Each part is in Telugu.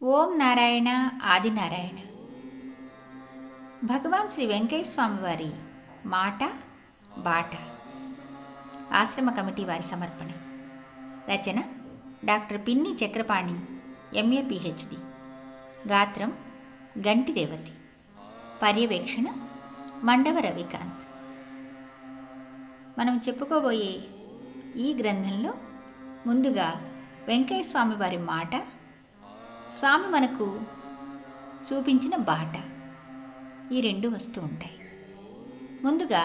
ఓం నారాయణ ఆదినారాయణ. భగవాన్ శ్రీ వెంకయ్య స్వామి వారి మాట బాట. ఆశ్రమ కమిటీ వారి సమర్పణ. రచన డాక్టర్ పిన్ని చక్రపాణి, ఎంఏ పిహెచ్డి. గాత్రం గంటి రేవతి. పర్యవేక్షణ మండవ రవికాంత్. మనం చెప్పుకోబోయే ఈ గ్రంథంలో ముందుగా వెంకయ్య స్వామి వారి మాట, స్వామి మనకు చూపించిన బాట, ఈ రెండు వస్తూ ఉంటాయి. ముందుగా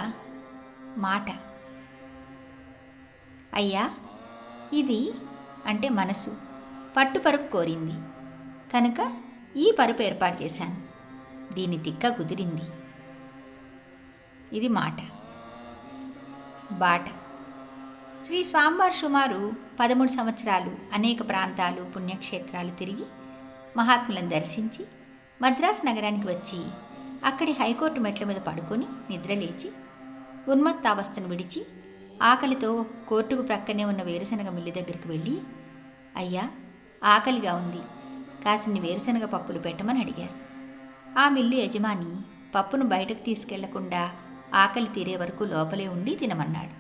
మాట. అయ్యా, ఇది అంటే మనసు పట్టుపరుపు కోరింది కనుక ఈ పరుపు ఏర్పాటు చేశాను, దీని తిక్క కుదిరింది. ఇది మాట. బాట. శ్రీ స్వామివారు సుమారు 13 సంవత్సరాలు అనేక ప్రాంతాలు పుణ్యక్షేత్రాలు తిరిగి మహాత్ములను దర్శించి మద్రాసు నగరానికి వచ్చి అక్కడి హైకోర్టు మెట్ల మీద పడుకొని నిద్రలేచి ఉన్మత్తావస్థను విడిచి ఆకలితో కోర్టుకు ప్రక్కనే ఉన్న వేరుశనగ మిల్లు దగ్గరికి వెళ్ళి, అయ్యా, ఆకలిగా ఉంది, కాసిన్ని వేరుశనగ పప్పులు పెట్టమని అడిగారు. ఆ మిల్లు యజమాని పప్పును బయటకు తీసుకెళ్లకుండా ఆకలి తీరే వరకు లోపలే ఉండి తినమన్నాడు.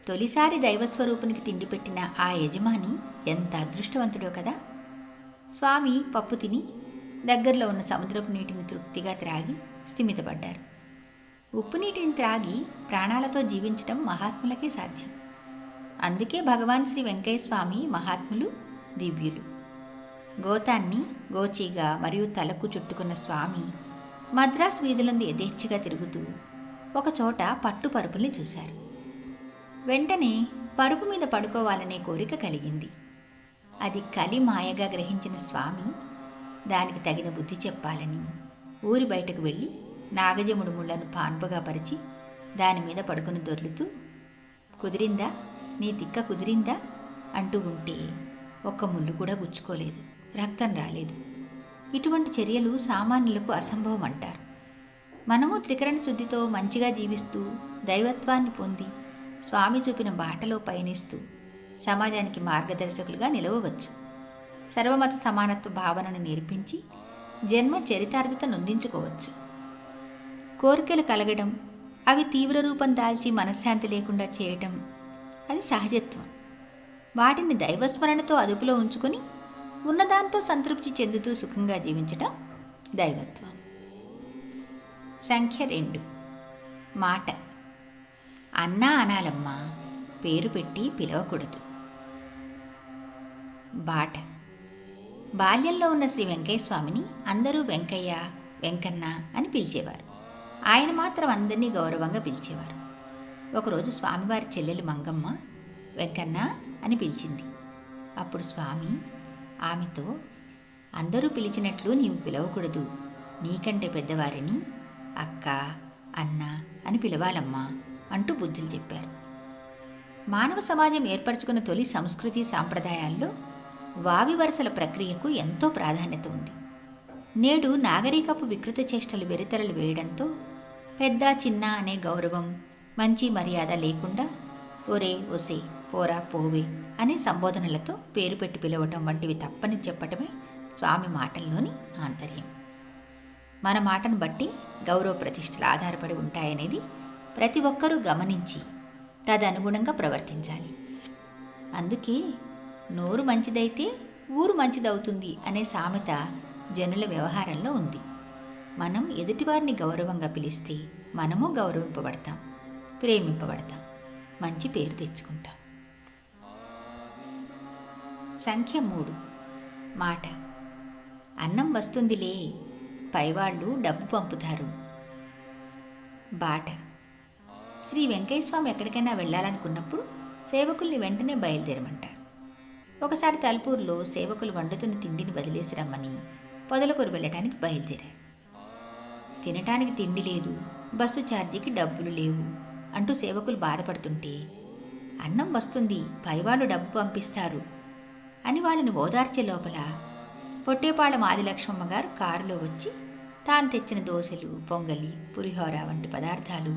తొలిసారి దైవస్వరూపునికి తిండి పెట్టిన ఆ యజమాని ఎంత అదృష్టవంతుడో కదా. స్వామి పప్పు తిని దగ్గరలో ఉన్న సముద్రపు నీటిని తృప్తిగా త్రాగి స్థిమితపడ్డారు. ఉప్పు నీటిని త్రాగి ప్రాణాలతో జీవించడం మహాత్ములకే సాధ్యం. అందుకే భగవాన్ శ్రీ వెంకయ్య స్వామి మహాత్ములు, దివ్యులు. గోతాన్ని గోచీగా మరియు తలకు చుట్టుకున్న స్వామి మద్రాసు వీధులందు యథేచ్ఛగా తిరుగుతూ ఒకచోట పట్టు పరుపుల్ని చూశారు. వెంటనే పరుపు మీద పడుకోవాలనే కోరిక కలిగింది. అది కలి మాయగా గ్రహించిన స్వామి దానికి తగిన బుద్ధి చెప్పాలని ఊరి బయటకు వెళ్ళి నాగజముడు ముళ్లను పాన్పుగా పరిచి దాని మీద పడుకుని దొర్లుతూ, కుదిరిందా, నీ తిక్క కుదిరిందా అంటూ ఉంటే ఒక్క ముళ్ళు కూడా గుచ్చుకోలేదు, రక్తం రాలేదు. ఇటువంటి చర్యలు సామాన్యులకు అసంభవం అంటారు. మనము త్రికరణ శుద్ధితో మంచిగా జీవిస్తూ దైవత్వాన్ని పొంది స్వామి చూపిన బాటలో పయనిస్తూ సమాజానికి మార్గదర్శకులుగా నిలవవచ్చు. సర్వమత సమానత్వ భావనను నేర్పించి జన్మ చరితార్థత నొందించుకోవచ్చు. కోరికలు కలగడం, అవి తీవ్ర రూపం దాల్చి మనశ్శాంతి లేకుండా చేయటం అది సహజత్వం. వాటిని దైవస్మరణతో అదుపులో ఉంచుకొని ఉన్నదాంతో సంతృప్తి చెందుతూ సుఖంగా జీవించటం దైవత్వం. సంఖ్య 2. మాట. అన్నా అనాలమ్మా, పేరు పెట్టి పిలవకూడదు. బాట. బాల్యంలో ఉన్న శ్రీ వెంకయ్య స్వామిని అందరూ వెంకయ్య, వెంకన్న అని పిలిచేవారు. ఆయన మాత్రం అందరినీ గౌరవంగా పిలిచేవారు. ఒకరోజు స్వామివారి చెల్లెలు మంగమ్మ వెంకన్న అని పిలిచింది. అప్పుడు స్వామి ఆమెతో, అందరూ పిలిచినట్లు నీవు పిలవకూడదు, నీకంటే పెద్దవారిని అక్క, అన్న అని పిలవాలమ్మా అంటూ బుద్ధులు చెప్పారు. మానవ సమాజం ఏర్పరచుకున్న తొలి సంస్కృతి సాంప్రదాయాల్లో వావి వరుసల ప్రక్రియకు ఎంతో ప్రాధాన్యత ఉంది. నేడు నాగరికపు వికృత చేష్టలు వెరితెరలు వేయడంతో పెద్ద చిన్న అనే గౌరవం, మంచి మర్యాద లేకుండా ఒరే, ఒసే, పోరా, పోవే అనే సంబోధనలతో పేరు పెట్టి పిలవటం వంటివి తప్పని చెప్పటమే స్వామి మాటల్లోని ఆంతర్యం. మన మాటను బట్టి గౌరవ ప్రతిష్టలు ఆధారపడి ఉంటాయనేది ప్రతి ఒక్కరూ గమనించి తదనుగుణంగా ప్రవర్తించాలి. అందుకే నోరు మంచిదైతే ఊరు మంచిదవుతుంది అనే సామెత జనుల వ్యవహారంలో ఉంది. మనం ఎదుటివారిని గౌరవంగా పిలిస్తే మనము గౌరవింపబడతాం, ప్రేమింపబడతాం, మంచి పేరు తెచ్చుకుంటాం. సంఖ్య 3. మాట. అన్నం వస్తుందిలే, పైవాళ్ళు డబ్బు పంపుతారు. బాట. శ్రీ వెంకయ్య స్వామి ఎక్కడికైనా వెళ్ళాలనుకున్నప్పుడు సేవకుల్ని వెంటనే బయలుదేరమంటారు. ఒకసారి తలుపూరులో సేవకులు వండుతున్న తిండిని వదిలేసి రమ్మని పొదలకూరు వెళ్ళటానికి బయలుదేరారు. తినటానికి తిండి లేదు, బస్సు ఛార్జీకి డబ్బులు లేవు అంటూ సేవకులు బాధపడుతుంటే, అన్నం వస్తుంది, పైవాళ్ళు డబ్బు పంపిస్తారు అని వాళ్ళని ఓదార్చే లోపల పొట్టేపాళెం ఆదిలక్ష్మమ్మ గారు కారులో వచ్చి తాను తెచ్చిన దోశలు, పొంగలి, పులిహోర వంటి పదార్థాలు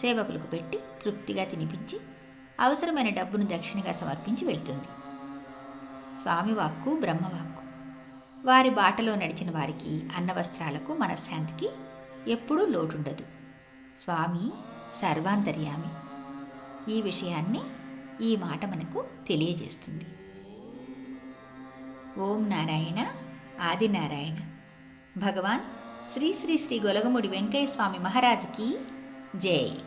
సేవకులకు పెట్టి తృప్తిగా తినిపించి అవసరమైన డబ్బును దక్షిణగా సమర్పించి వెళ్తుంది. స్వామి వాక్కు బ్రహ్మవాక్కు. వారి బాటలో నడిచిన వారికి అన్నవస్త్రాలకు మనశ్శాంతికి ఎప్పుడూ లోటుండదు. స్వామి సర్వాంతర్యామి. ఈ విషయాన్ని ఈ మాట మనకు తెలియజేస్తుంది. ఓం నారాయణ ఆదినారాయణ. భగవాన్ శ్రీ శ్రీ శ్రీ గొలగముడి వెంకయ్య స్వామి మహారాజ్కి జై.